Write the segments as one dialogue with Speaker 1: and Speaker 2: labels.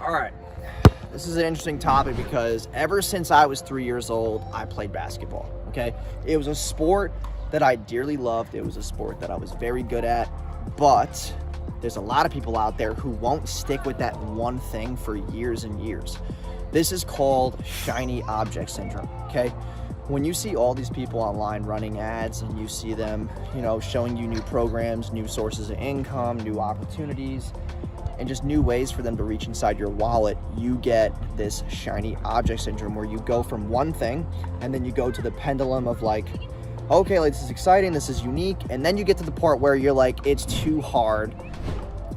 Speaker 1: All right. This is an interesting topic because ever since I was 3 years old, I played basketball, okay? It was a sport that I dearly loved. It was a sport that I was very good at, but there's a lot of people out there who won't stick with that one thing for years and years. This is called shiny object syndrome, okay? When you see all these people online running ads and you see them, showing you new programs, new sources of income, new opportunities, and just new ways for them to reach inside your wallet, you get this shiny object syndrome where you go from one thing and then you go to the pendulum of like, okay, like this is exciting, this is unique, and then you get to the part where you're like, it's too hard,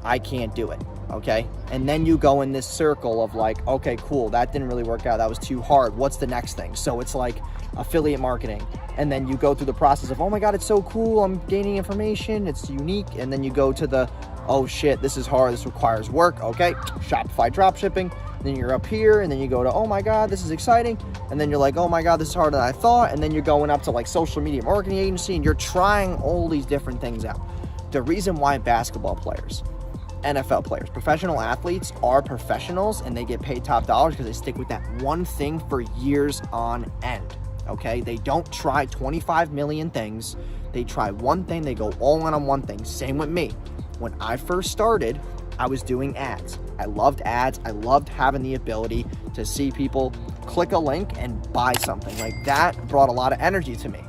Speaker 1: I can't do it, okay? And then you go in this circle of like, okay, cool, that didn't really work out, that was too hard, what's the next thing? So it's like affiliate marketing, and then you go through the process of, oh my God, it's so cool, I'm gaining information, it's unique, and then you go to the, oh shit, this is hard, this requires work, okay, Shopify dropshipping. Then you're up here, and then you go to, oh my God, this is exciting, and then you're like, oh my God, this is harder than I thought, and then you're going up to like social media marketing agency, and you're trying all these different things out. The reason why basketball players, NFL players, professional athletes are professionals and they get paid top dollars because they stick with that one thing for years on end, okay? They don't try 25 million things. They try one thing, they go all in on one thing. Same with me. When I first started, I was doing ads. I loved ads. I loved having the ability to see people click a link and buy something. Like that brought a lot of energy to me.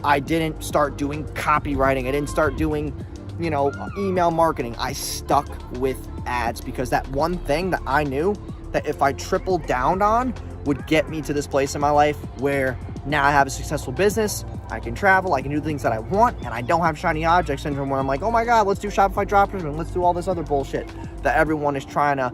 Speaker 1: I didn't start doing copywriting. I didn't start doing, email marketing. I stuck with ads because that one thing that I knew that if I tripled down on would get me to this place in my life where now I have a successful business, I can travel, I can do the things that I want, and I don't have shiny object syndrome where I'm like, oh my God, let's do Shopify dropshipping, let's do all this other bullshit that everyone is trying to,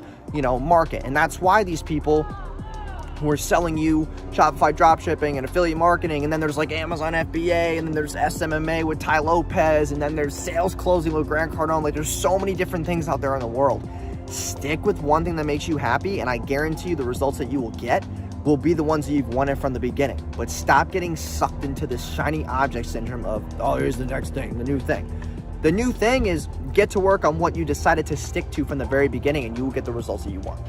Speaker 1: market. And that's why these people who are selling you Shopify dropshipping and affiliate marketing, and then there's like Amazon FBA, and then there's SMMA with Ty Lopez, and then there's sales closing with Grant Cardone. Like there's so many different things out there in the world. Stick with one thing that makes you happy, and I guarantee you the results that you will get will be the ones that you've wanted from the beginning. But stop getting sucked into this shiny object syndrome of, oh, here's the next thing, the new thing. The new thing is get to work on what you decided to stick to from the very beginning, and you will get the results that you want.